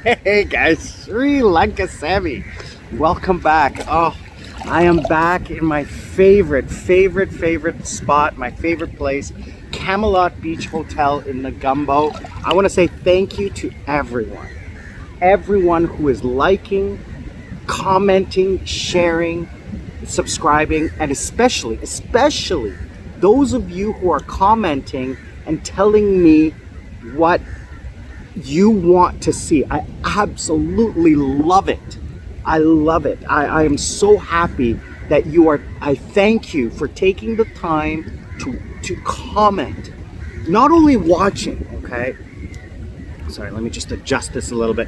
Hey guys, Sri Lanka Sammy. Welcome back. Oh, I am back in my favorite spot, my favorite place, Camelot Beach Hotel in the Gumbo. I want to say thank you to everyone who is liking, commenting, sharing, subscribing, and especially those of you who are commenting and telling me what you want to see. I absolutely love it. I love it. I am so happy that you are. I thank you for taking the time to comment, not only watching. Okay, sorry, let me just adjust this a little bit.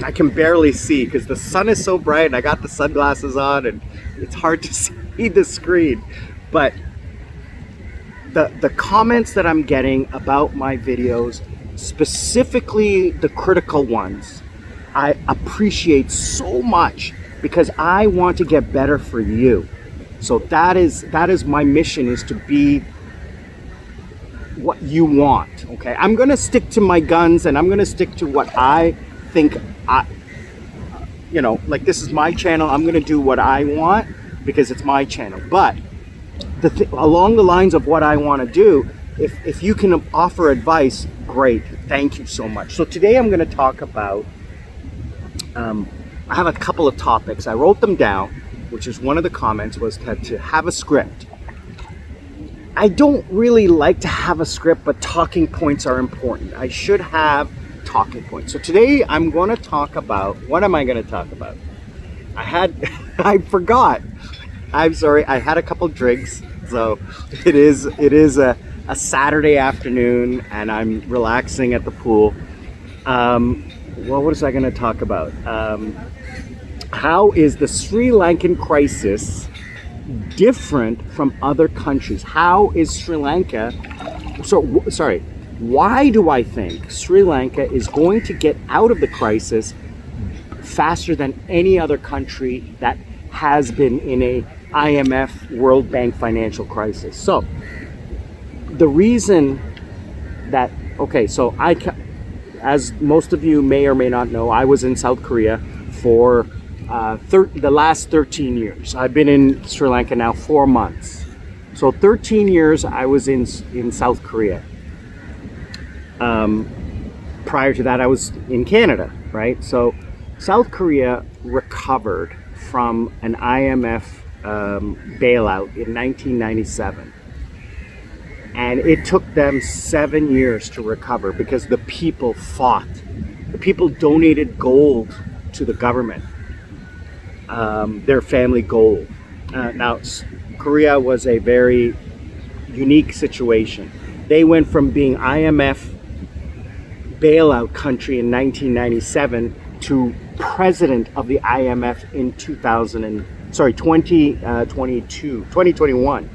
I can barely see because the sun is so bright and I got the sunglasses on and it's hard to see the screen. But the comments that I'm getting about my videos, specifically the critical ones, I appreciate so much because I want to get better for you. So that is my mission, is to be what you want. Okay, I'm gonna stick to my guns and I'm gonna stick to what I think. Like, this is my channel. I'm gonna do what I want because it's my channel. But along the lines of what I want to do, if you can offer advice, great. Thank you so much. So today I'm going to talk about, I have a couple of topics. I wrote them down, which is one of the comments, was to have a script. I don't really like to have a script, but talking points are important. I should have talking points. So today I'm going to talk about, what am I going to talk about? I forgot. I'm sorry, I had a couple drinks. So it is a Saturday afternoon and I'm relaxing at the pool. What was I going to talk about? How is the Sri Lankan crisis different from other countries? How is Sri Lanka, why do I think Sri Lanka is going to get out of the crisis faster than any other country that has been in a IMF World Bank financial crisis? So the reason that, as most of you may or may not know, I was in South Korea for the last 13 years. I've been in Sri Lanka now 4 months. So 13 years I was in South Korea. Prior to that I was in Canada, right? So South Korea recovered from an IMF bailout in 1997, and it took them 7 years to recover because the people fought. The people donated gold to the government, their family gold. Now, Korea was a very unique situation. They went from being IMF bailout country in 1997 to president of the IMF in 2021.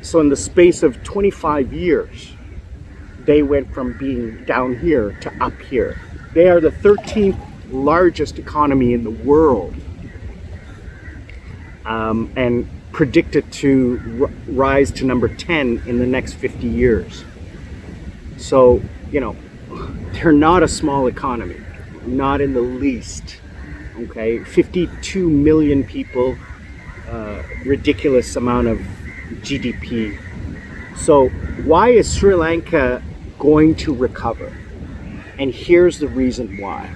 So in the space of 25 years, they went from being down here to up here. They are the 13th largest economy in the world, and predicted to rise to number 10 in the next 50 years. So, they're not a small economy, not in the least. Okay, 52 million people, ridiculous amount of GDP. So why is Sri Lanka going to recover? And here's the reason why.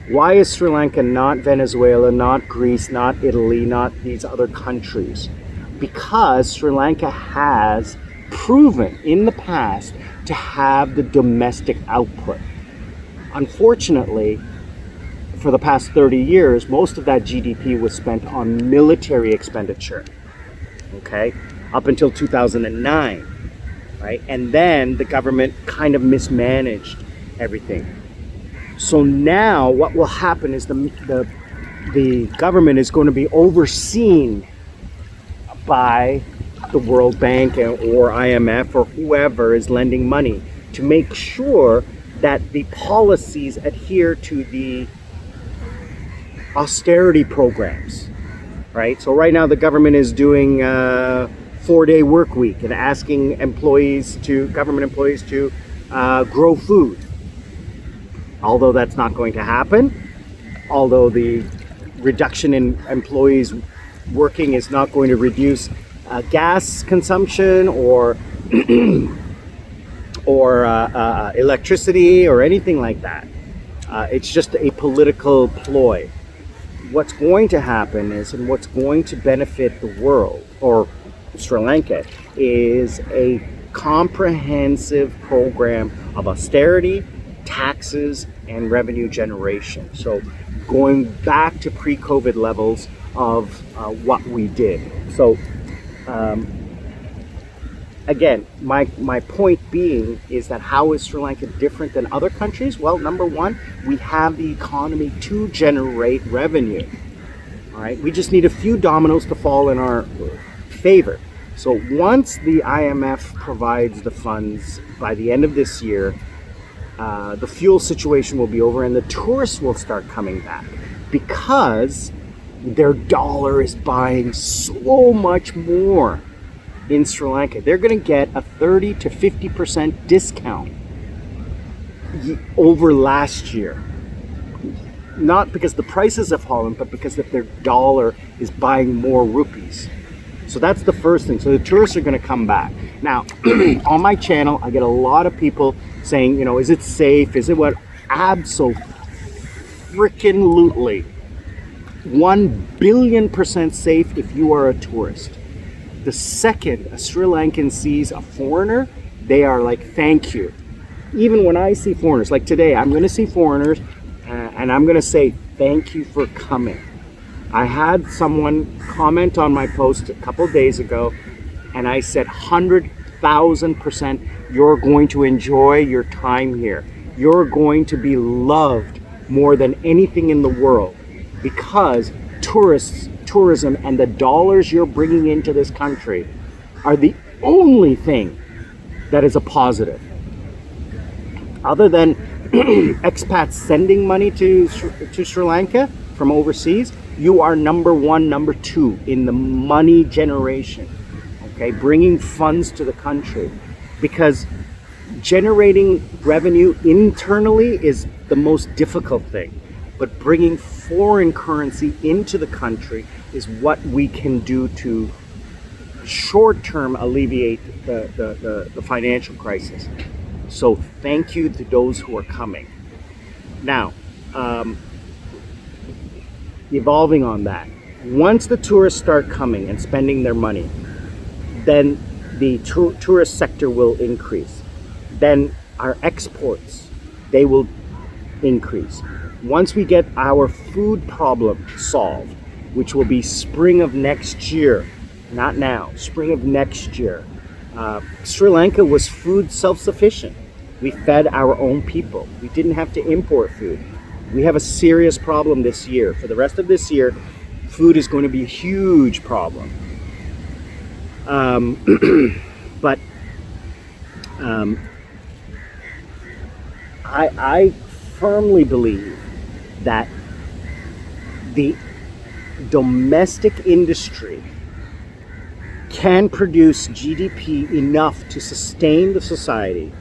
Why is Sri Lanka not Venezuela, not Greece, not Italy, not these other countries? Because Sri Lanka has proven in the past to have the domestic output. Unfortunately, for the past 30 years, most of that GDP was spent on military expenditure, okay, up until 2009, right? And then the government kind of mismanaged everything. So now what will happen is the government is going to be overseen by the World Bank or IMF or whoever is lending money to make sure that the policies adhere to the austerity programs, right? So right now the government is doing a 4-day work week and asking government employees to grow food. Although that's not going to happen, although the reduction in employees working is not going to reduce gas consumption or electricity or anything like that. It's just a political ploy. What's going to happen is, and what's going to benefit the world, or Sri Lanka, is a comprehensive program of austerity, taxes, and revenue generation. So going back to pre-COVID levels of what we did. So again, my point being is that how is Sri Lanka different than other countries? Well, number one, we have the economy to generate revenue. All right, we just need a few dominoes to fall in our favor. So once the IMF provides the funds by the end of this year, the fuel situation will be over and the tourists will start coming back because their dollar is buying so much more in Sri Lanka. They're going to get a 30 to 50% discount over last year. Not because the prices have fallen, but because that their dollar is buying more rupees. So that's the first thing. So the tourists are going to come back. Now, on my channel, I get a lot of people saying, you know, is it safe? Is it what? Abso-freaking-lutely. 1,000,000,000% safe if you are a tourist. The second a Sri Lankan sees a foreigner, they are like, thank you. Even when I see foreigners, like today, I'm going to see foreigners and I'm going to say, thank you for coming. I had someone comment on my post a couple days ago, and I said 100,000% you're going to enjoy your time here. You're going to be loved more than anything in the world because tourism and the dollars you're bringing into this country are the only thing that is a positive. Other than expats sending money to Sri Lanka from overseas, you are number one, number two in the money generation, okay? Bringing funds to the country, because generating revenue internally is the most difficult thing, but bringing foreign currency into the country is what we can do to short-term alleviate the financial crisis. So thank you to those who are coming. Now, evolving on that, once the tourists start coming and spending their money, then the tourist sector will increase. Then our exports, they will increase. Once we get our food problem solved, which will be spring of next year, not now, spring of next year, Sri Lanka was food self-sufficient. We fed our own people. We didn't have to import food. We have a serious problem this year. For the rest of this year, food is going to be a huge problem. But I firmly believe that the domestic industry can produce GDP enough to sustain the society,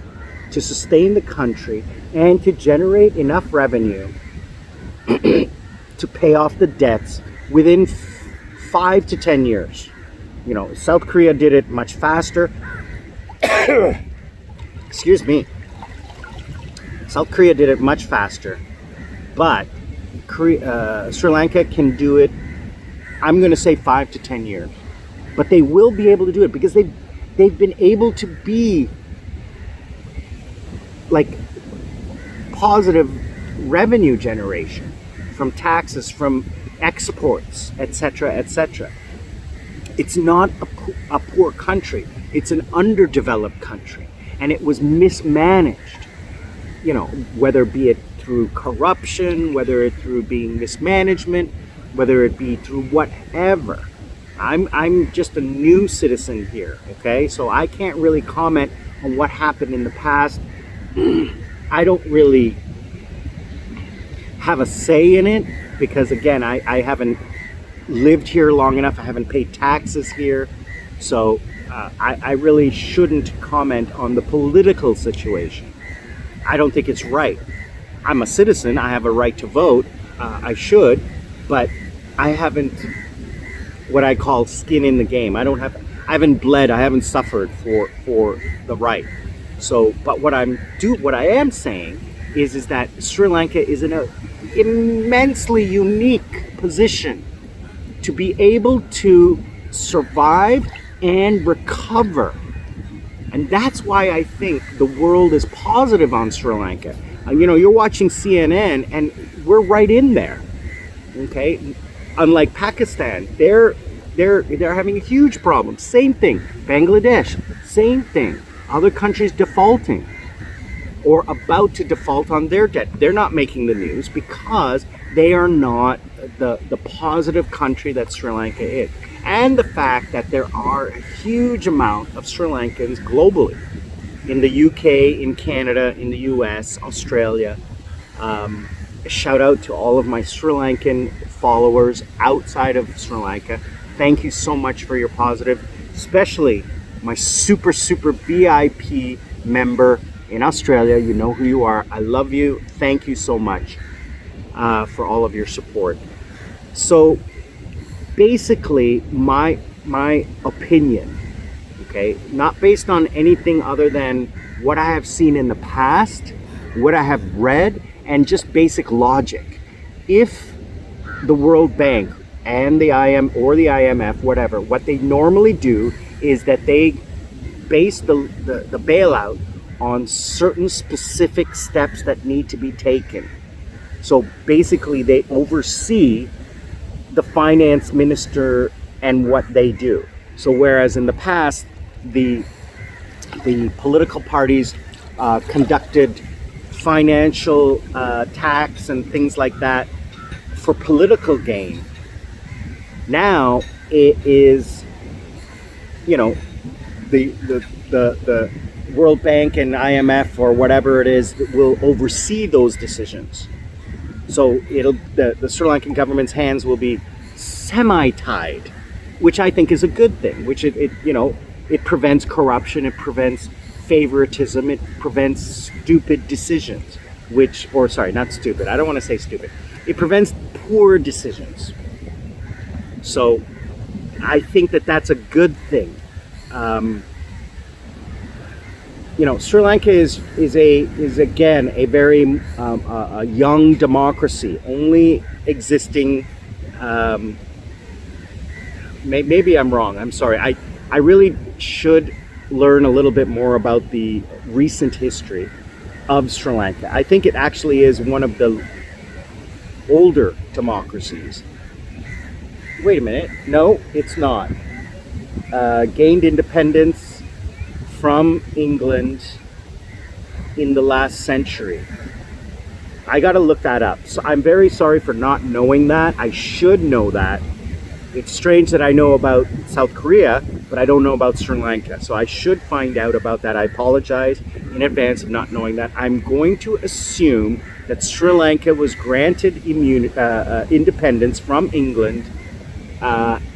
to sustain the country, and to generate enough revenue to pay off the debts within 5 to 10 years. You know, South Korea did it much faster. Excuse me. South Korea did it much faster, but Sri Lanka can do it, I'm going to say 5 to 10 years. But they will be able to do it because they've been able to be like positive revenue generation from taxes, from exports, etc., etc. It's not a poor country. It's an underdeveloped country, and it was mismanaged. You know, whether be it through corruption, whether it through being mismanagement, whether it be through whatever. I'm just a new citizen here, okay? So I can't really comment on what happened in the past. I don't really have a say in it because, again, I haven't lived here long enough. I haven't paid taxes here. So I really shouldn't comment on the political situation. I don't think it's right. I'm a citizen. I have a right to vote. I should, but I haven't what I call skin in the game. I haven't bled. I haven't suffered for the right. So, but what I am saying is that Sri Lanka is in an immensely unique position to be able to survive and recover. And that's why I think the world is positive on Sri Lanka. You know, you're watching CNN and we're right in there. Okay? Unlike Pakistan, they're having a huge problem. Same thing. Bangladesh, same thing. Other countries defaulting or about to default on their debt. They're not making the news because they are not the positive country that Sri Lanka is. And the fact that there are a huge amount of Sri Lankans globally, in the UK, in Canada, in the US, Australia. A shout out to all of my Sri Lankan followers outside of Sri Lanka. Thank you so much for your positive, especially my super VIP member in Australia. You know who you are. I love you. Thank you so much for all of your support. So basically, my opinion, okay, not based on anything other than what I have seen in the past, what I have read, and just basic logic. If the World Bank and the IMF, whatever, what they normally do is that they base the bailout on certain specific steps that need to be taken. So basically, they oversee the finance minister and what they do. So whereas in the past, the political parties conducted financial tax and things like that for political gain, now it is, you know, the World Bank and IMF or whatever it is that will oversee those decisions. So the Sri Lankan government's hands will be semi-tied, which I think is a good thing. Which it prevents corruption, it prevents favoritism, it prevents stupid decisions. Not stupid. I don't want to say stupid. It prevents poor decisions. So I think that that's a good thing. Sri Lanka is again a very a young democracy, only existing. Maybe I'm wrong. I'm sorry. I really should learn a little bit more about the recent history of Sri Lanka. I think it actually is one of the older democracies. Wait a minute. No, it's not. Gained independence from England in the last century. I gotta look that up. So I'm very sorry for not knowing that. I should know that. It's strange that I know about South Korea, but I don't know about Sri Lanka. So I should find out about that. I apologize in advance of not knowing that. I'm going to assume that Sri Lanka was granted independence from England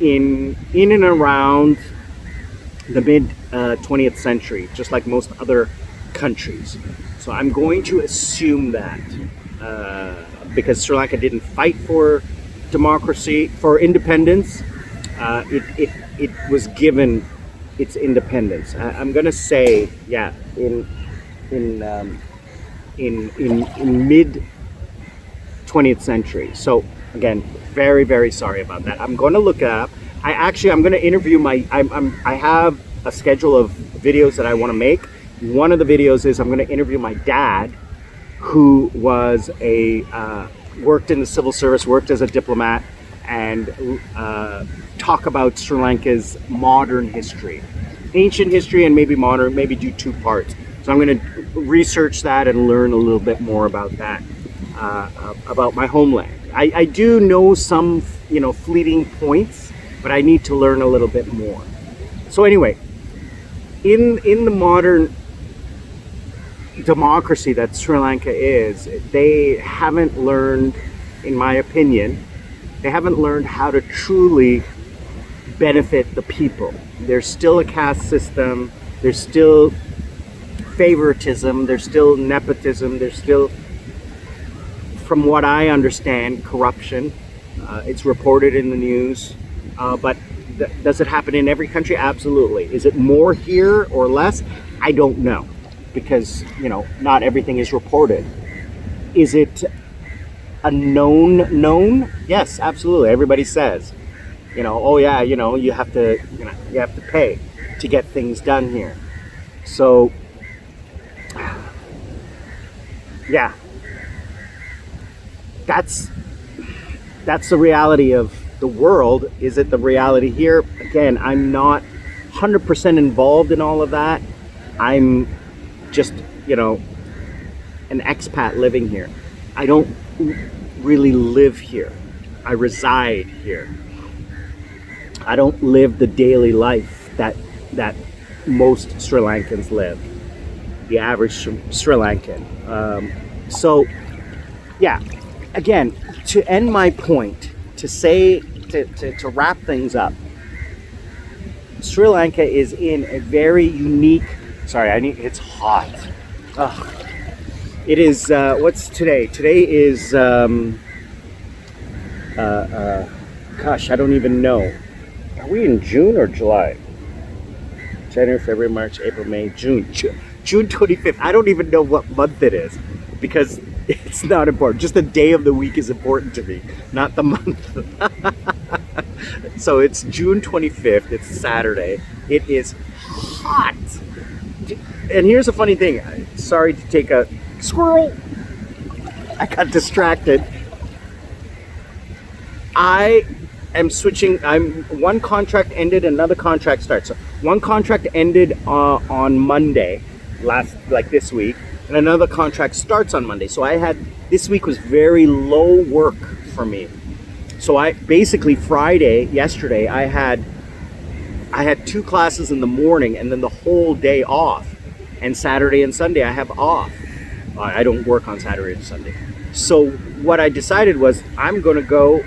in and around the mid 20th century, just like most other countries. So I'm going to assume that because Sri Lanka didn't fight for democracy, for independence, it was given its independence. I'm going to say, yeah, in mid 20th century. So again, very, very sorry about that. I'm going to look it up. I'm going to interview I have a schedule of videos that I want to make. One of the videos is I'm going to interview my dad, who was worked in the civil service, worked as a diplomat, and talk about Sri Lanka's modern history, ancient history, and maybe modern. Maybe do two parts. So I'm going to research that and learn a little bit more about that, about my homeland. I do know some, fleeting points, but I need to learn a little bit more. So anyway, in the modern democracy that Sri Lanka is, they haven't learned, in my opinion, they haven't learned how to truly benefit the people. There's still a caste system, there's still favoritism, there's still nepotism, there's still from what I understand, corruption. It's reported in the news, but does it happen in every country? Absolutely. Is it more here or less? I don't know, because not everything is reported. Is it a known? Yes, absolutely. Everybody says, oh yeah, you have to pay to get things done here. So yeah, that's the reality of the world. Is it the reality here? Again, I'm not 100% involved in all of that. I'm just, an expat living here. I don't really live here. I reside here. I don't live the daily life that most Sri Lankans live, the average Sri Lankan. So yeah, again, to end my point, to wrap things up, Sri Lanka is in a very unique, it's hot. Ugh. It is, what's today? Today is, gosh, I don't even know. Are we in June or July? January, February, March, April, May, June 25th. I don't even know what month it is, because it's not important. Just the day of the week is important to me, not the month. So it's June 25th. It's Saturday. It is hot. And here's a funny thing. Sorry to take a squirrel. I got distracted. I am switching. One contract ended, another contract starts. So one contract ended on Monday, this week, and another contract starts on Monday. So this week was very low work for me. So I basically yesterday, I had 2 classes in the morning and then the whole day off. And Saturday and Sunday I have off. I don't work on Saturday and Sunday. So what I decided was I'm going to go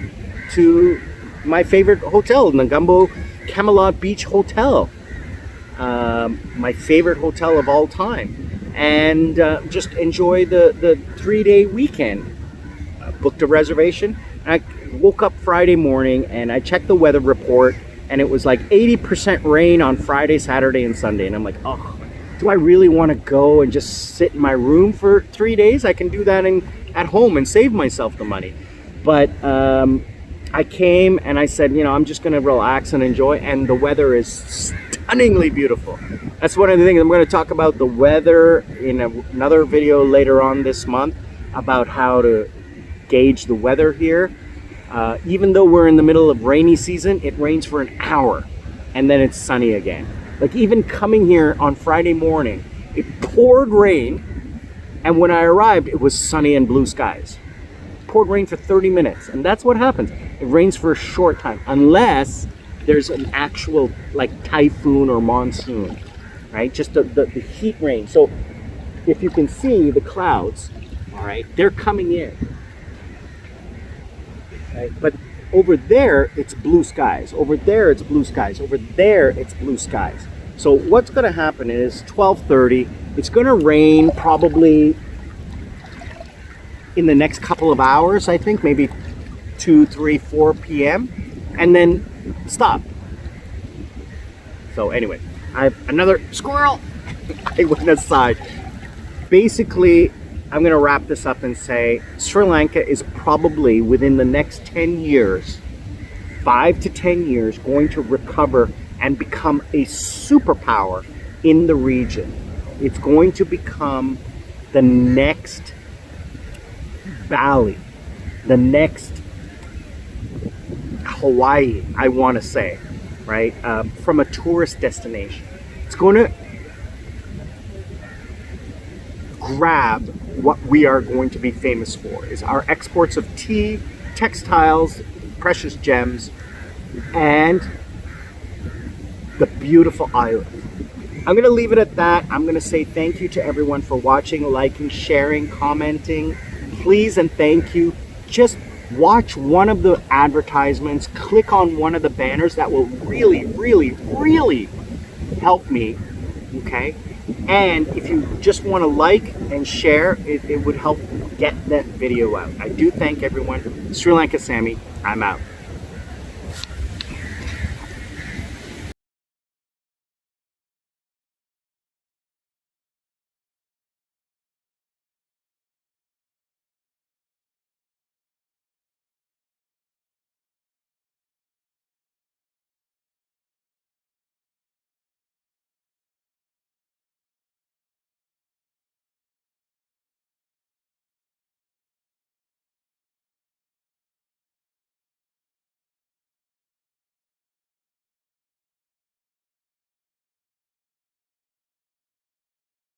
to my favorite hotel, the GIMBLE Camelot Beach Hotel. My favorite hotel of all time. And just enjoy the 3-day weekend. Booked a reservation. And I woke up Friday morning and I checked the weather report, and it was like 80% rain on Friday, Saturday, and Sunday. And I'm like, oh, do I really want to go and just sit in my room for 3 days? I can do that at home and save myself the money. But I came and I said, I'm just going to relax and enjoy. And the weather is stunningly beautiful. That's one of the things I'm going to talk about, the weather, in another video later on this month, about how to gauge the weather here. Even though we're in the middle of rainy season, it rains for an hour and then it's sunny again. Like, even coming here on Friday morning, it poured rain, and when I arrived, it was sunny and blue skies. It poured rain for 30 minutes, and that's what happens. It rains for a short time, unless there's an actual typhoon or monsoon, right? Just the heat rain. So if you can see the clouds, all right, they're coming in. Right? But over there, it's blue skies. Over there, it's blue skies. Over there, it's blue skies. So what's going to happen is 12:30. It's going to rain probably in the next couple of hours, I think, maybe 2, 3, 4 p.m. and then stop. So anyway, I have another squirrel. I went aside. Basically, I'm going to wrap this up and say Sri Lanka is probably, within the next 10 years, 5 to 10 years, going to recover and become a superpower in the region. It's going to become the next Bali, the next Hawaii, I want to say, right? From a tourist destination. It's going to grab what we are going to be famous for, is our exports of tea, textiles, precious gems, and the beautiful island. I'm going to leave it at that. I'm going to say thank you to everyone for watching, liking, sharing, commenting. Please and thank you. Just watch one of the advertisements, click on one of the banners. That will really, really, really help me, okay? And if you just want to like and share, it would help get that video out. I do thank everyone. Sri Lanka Sammy, I'm out.